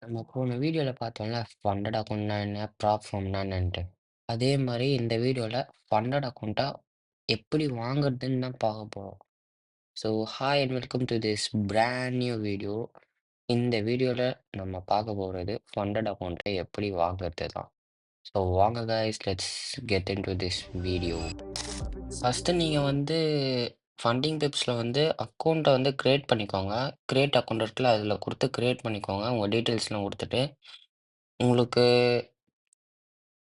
நம்ம போன வீடியோல பார்த்தோம்ல, ஃபண்டட் அக்கவுண்ட்னா என்ன? ப்ராப் ஃபார்ம்னா என்னன்ட்டு. அதே மாரி இந்த வீடியோல ஃபண்டட் அக்கவுண்ட்டா எப்படி வாங்குறதுன்னு தான் பார்க்க போறோம். So hi and welcome to this brand new video. இந்த வீடியோல நம்ம பார்க்க போறது ஃபண்டட் அக்கவுண்ட்ட எப்படி வாங்குறது தான். ஸோ வாங்க guys, let's get into this video. First நீங்க வந்து ஃபண்டிங் டிப்ஸ்ல வந்து அக்கவுண்ட்ட வந்து கிரியேட் பண்ணிக்கோங்க. கிரியேட் அக்கவுண்ட் இருக்குல்ல, அதில குடுத்து கிரியேட் பண்ணிக்கோங்க. உங்க டீட்டெயில்ஸ்லாம் குடுத்துட்டு, உங்களுக்கு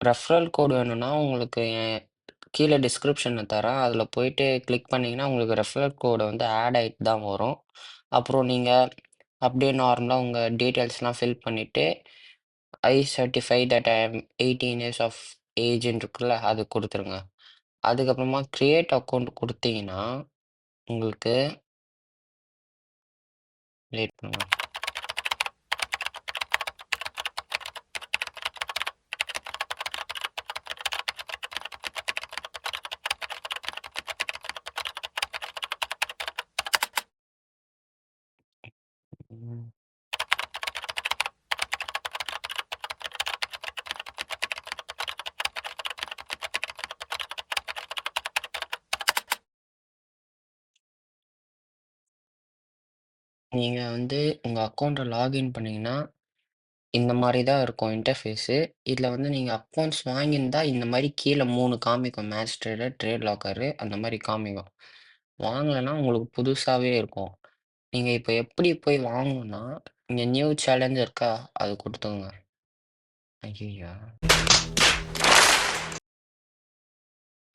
ரெஃபரல் கோட் வேணும்னா, உங்களுக்கு கீழ டிஸ்கிரிப்ஷன்ல தரேன். அதில போயிட்டு கிளிக் பண்ணீங்கன்னா, உங்களுக்கு ரெஃபரல் கோடு வந்து ஆட் ஆயிட்டு தான் வரும். அப்புறம் நீங்க அப்படியே நார்மலா உங்க டீட்டெயில்ஸ்லாம் ஃபில் பண்ணிட்டு, I certify that I am 18 years of ஏஜ்ன்னு இருக்குல்ல, அது குடுத்துருங்க. அதுக்கப்புறமா கிரியேட் அக்கவுண்ட் குடுத்தீங்கன்னா, உங்களுக்கு வெயிட் பண்ணுங்க. ம். நீங்க வந்து உங்க அக்கவுண்ட்ட லாகின் பண்ணீங்கன்னா, இந்த மாரி தான் இருக்கும் இன்டர்ஃபேஸு. இதில வந்து நீங்க அக்கவுண்ட்ஸ் வாங்கியிருந்தா இந்த மாரி கீழ 3 காமிக்கும். மேட்ச் ட்ரேடர், ட்ரேட் லாக்கரு அந்த மாரி காமிக்கும். வாங்கலன்னா உங்களுக்கு புதுசாவே இருக்கும். நீங்க இப்ப எப்படி போய் வாங்கணும்னா, இங்க நியூ சேலஞ்ச் இருக்கா? அது குடுத்துக்கோங்க. ஐய்யய்யோ!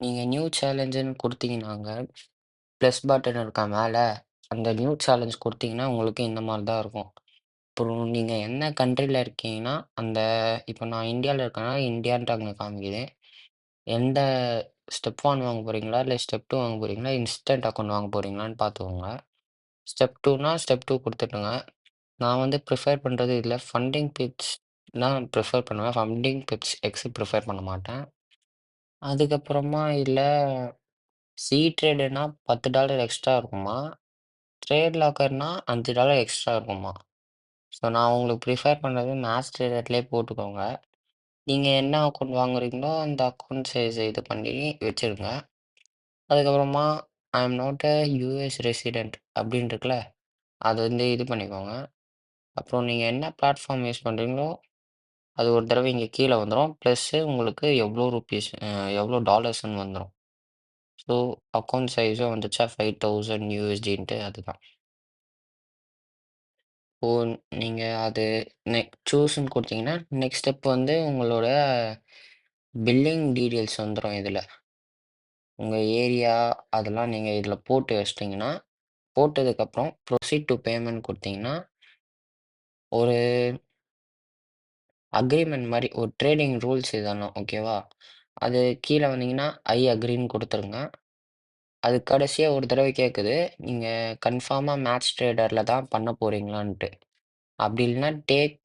நீங்க நியூ சேலஞ்சுன்னு குடுத்தீங்கன்னாங்க, பிளஸ் பட்டன் இருக்கா மேல? அந்த நியூ சேலஞ்ச் குடுத்தீங்கன்னா, உங்களுக்கு இந்த மாரி தான் இருக்கும். அப்புறம் நீங்க என்ன கண்ட்ரில இருக்கீங்கன்னா, அந்த இப்ப நான் இந்தியால இருக்கேன்னா, இந்தியான்ட்டு அங்க காமிக்குது. எந்த ஸ்டெப் 1 வாங்க போறீங்களா? இல்ல ஸ்டெப் 2 வாங்க போறீங்களா? இன்ஸ்டன்ட் அக்கவுண்ட் வாங்க போறீங்களான்னு பார்த்துக்கோங்க. ஸ்டெப் 2னா ஸ்டெப் 2 குடுத்துட்டுங்க. நான் வந்து ப்ரிஃபர் பண்றது இதுல ஃபண்டிங் பிப்ஸ் தான் ப்ரிஃபர் பண்ணுவேன். ஃபண்டிங் பிப்ஸ் எக்ஸ் ப்ரிஃபர் பண்ண மாட்டேன். அதுக்கப்புறமா இதுல சி ட்ரேடுனா $10 எக்ஸ்ட்ரா இருக்குமா? ட்ரேட் லாக்கர்னா $5 எக்ஸ்ட்ரா இருக்குமா? ஸோ நான் உங்களுக்கு ப்ரிஃபர் பண்றது மேக்ஸ் ட்ரேடர்லயே போட்டுக்கோங்க. நீங்க என்ன அக்கவுண்ட் வாங்குறீங்களோ, அந்த அக்கவுண்ட் சைஸ் இது பண்ணி வச்சுருங்க. அதுக்கப்புறமா I am not a US resident அப்படின்னு இருக்குல்ல, அது வந்து இது பண்ணிக்கோங்க. அப்புறம் நீங்க என்ன பிளாட்ஃபார்ம் யூஸ் பண்றீங்களோ, அது ஒரு தடவை இங்க கீழ வந்துரும். ப்ளஸ்ஸு உங்களுக்கு எவ்வளோ ரூப்பீஸ் எவ்வளோ டாலர்ஸ்ன்னு வந்துரும். ஸோ அக்கவுண்ட் சைஸும் வந்துச்சா 5000 USDன்ட்டு அதுதான். இப்போ நீங்க அது சூஸ்ன்னு குடுத்தீங்கன்னா, நெக்ஸ்ட் ஸ்டெப் வந்து உங்களோட பில்லிங் டீட்டெயில்ஸ் வந்துரும் இதுல. உங்க ஏரியா அதெல்லாம் நீங்க இதுல போட்டு வச்சுட்டீங்கன்னா, போட்டதுக்கப்புறம் ப்ரொசீட் டூ பேமெண்ட் குடுத்தீங்கன்னா, ஒரு அக்ரீமெண்ட் மாரி ஒரு ட்ரேடிங் ரூல்ஸ் இதெல்லாம் ஓகேவா? அது கீழ வந்தீங்கன்னா, ஐ அக்ரீன்னு குடுத்துருங்க. அது கடைசியா ஒரு தடவை கேட்குது. நீங்க கன்ஃபார்மா மேட்ச் ட்ரேடர்ல தான் பண்ண போறீங்களான்ட்டு. அப்படி இல்லன்னா டேக்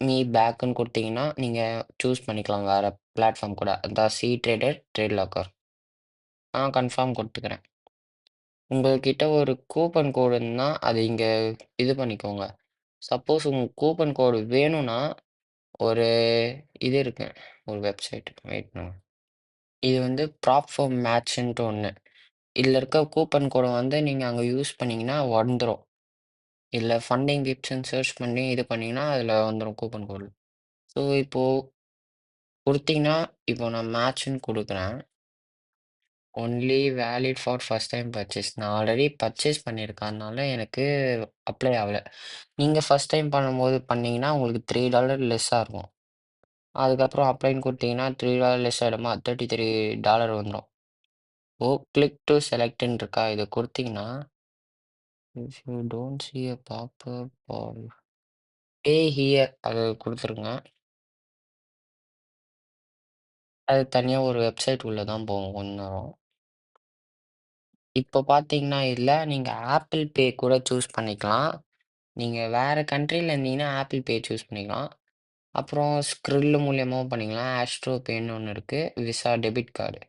மீ பேக்குன்னு குடுத்தீங்கன்னா, நீங்க சூஸ் பண்ணிக்கலாம் வேற பிளாட்ஃபார்ம் கூட. அதான் சி ட்ரேடர், ட்ரேட் லாக்கர். நான் கன்ஃபார்ம் குடுத்துக்கிறேன். உங்ககிட்ட ஒரு கூப்பன் கோடு இருந்தா, அது இங்க இது பண்ணிக்கோங்க. சப்போஸ் உங்களுக்கு கூப்பன் கோடு வேணும்னா, ஒரு இது இருக்கு. ஒரு வெப்சைட். வெயிட் பண்ணுங்க. இது வந்து ப்ராப்ஃபார்ம் மேட்ச்ன்ட்டு ஒண்ணு. இதுல இருக்க கூப்பன் கோட வந்து நீங்க அங்க யூஸ் பண்ணீங்கன்னா வந்துரும். இல்ல ஃபண்டிங் டிப்ஸ்ன்னு சர்ச் பண்ணி இது பண்ணீங்கன்னா, அதுல வந்துரும் கூப்பன் கோடு. ஸோ இப்போ குடுத்தீங்கன்னா, இப்போ நான் மேட்ச்ன்னு குடுக்குறேன். Only valid for first time purchase. நான் ஆல்ரெடி பர்ச்சேஸ் பண்ணியிருக்கேன். அதனால எனக்கு அப்ளை ஆகல. நீங்க ஃபர்ஸ்ட் டைம் பண்ணும்போது பண்ணீங்கன்னா, உங்களுக்கு $3 லெஸ்ஸா இருக்கும். அதுக்கப்புறம் அப்ளைன்னு குடுத்தீங்கன்னா, $3 லெஸ் ஆயிடுமா? $33 வந்துரும். ஓ கிளிக் டூ செலக்ட்ன்னு இருக்கா? இத குடுத்தீங்கன்னா, if you don't see a popup or pay here அத குடுத்துருங்க. அது தனியா ஒரு வெப்சைட் உள்ள தான் போகும் கொஞ்ச நேரம். இப்போ பார்த்தீங்கன்னா, இதுல நீங்க Apple Pay கூட சூஸ் பண்ணிக்கலாம். நீங்க வேற கண்ட்ரில இருந்தீங்கன்னா, Apple Pay சூஸ் பண்ணிக்கலாம். அப்புறம் ஸ்க்ரில் மூலியமாவும் பண்ணிக்கலாம். ஆஸ்ட்ரோ பேன்னு ஒண்ணு இருக்கு. Visa debit card.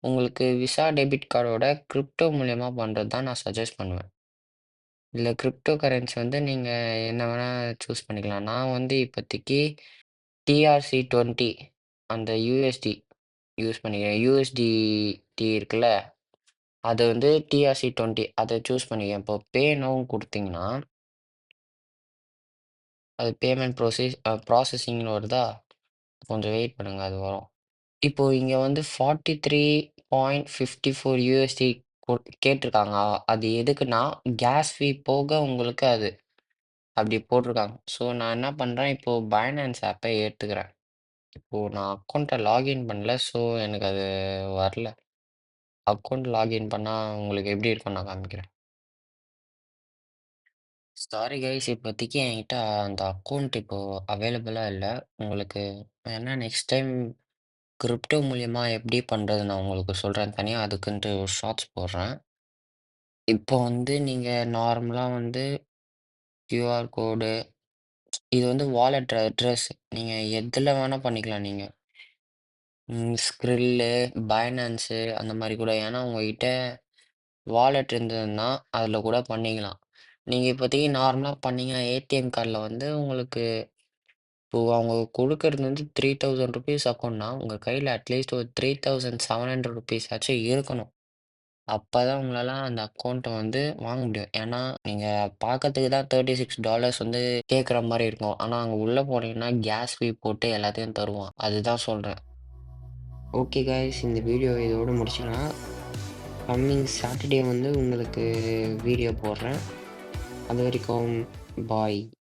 உங்களுக்கு விசா டெபிட் கார்டோட கிரிப்டோ மூலியமா பண்றது தான் நான் சஜெஸ்ட் பண்ணுவேன். இல்ல கிரிப்டோ கரன்சி வந்து நீங்க என்ன வேணா சூஸ் பண்ணிக்கலாம். நான் வந்து இப்போதைக்கு TRC20 அந்த USD யூஸ் பண்ணிக்கிறேன். USDT இருக்குல்ல, அது வந்து TRC20 அத சூஸ் பண்ணிக்கிறேன். இப்போ பே நோவ்னு குடுத்தீங்கன்னா, அது பேமெண்ட் ப்ராசஸிங்ன்னு வருதா? கொஞ்சம் வெயிட் பண்ணுங்க அது வரும். இப்போ இங்க வந்து 43.54 USD கேட்டிருக்காங்க. அது எதுக்குன்னா, கேஸ் ஃபீ போக உங்களுக்கு அது அப்படி போட்டிருக்காங்க. ஸோ நான் என்ன பண்றேன், இப்போ பைனான்ஸ் ஆப்ப ஏத்துக்கிறேன். இப்போ நான் அக்கவுண்ட்ட லாகின் பண்ணல. ஸோ எனக்கு அது வரல. அக்கவுண்ட் லாகின் பண்ணா உங்களுக்கு எப்படி இருக்கும்னு நான் காமிக்கிறேன். சாரி கைஸ், இப்போதைக்கு என்கிட்ட அந்த அக்கவுண்ட் இப்போ அவைலபிளா இல்ல. உங்களுக்கு வேணா நெக்ஸ்ட் டைம் கிரிப்டோ மூலியமா எப்படி பண்றது நான் உங்களுக்கு சொல்றேன். தனியா அதுக்குன்ட்டு ஒரு ஷார்ட்ஸ் போடுறேன். இப்போ வந்து நீங்க நார்மலா வந்து கியூஆர் கோடு இது வந்து வாலெட் அட்ரஸ் நீங்க எதுல வேணா பண்ணிக்கலாம் நீங்க. ஸ்க்ரில்லு, பைனான்ஸு அந்த மாரி கூட. ஏன்னா உங்ககிட்ட வாலெட் இருந்ததுன்னா, அதில கூட பண்ணிக்கலாம். நீங்க இப்போதைக்கு நார்மலா பண்ணீங்கன்னா, ஏடிஎம் கார்ட்ல வந்து உங்களுக்கு இப்போ அவங்க குடுக்கறது வந்து ₹3000 அக்கவுண்ட்னா, உங்க கையில அட்லீஸ்ட் ஒரு ₹3700 ஆச்சும் இருக்கணும். அப்பதான் உங்களால அந்த அக்கவுண்ட்ட வந்து வாங்க முடியும். ஏன்னா, நீங்க பார்க்கறதுக்கு தான் $36 வந்து கேட்குற மாரி இருக்கும். ஆனா, அங்க உள்ள போனீங்கன்னா, கேஸ் ஃபீ போட்டு எல்லாத்தையும் தருவான். அதுதான் சொல்றேன். ஓகே காய்ஸ், இந்த வீடியோ இதோட முடிச்சுக்கலாம். கம்மிங் சாட்டர்டே வந்து உங்களுக்கு வீடியோ போடுறேன். அது வரைக்கும் பாய்.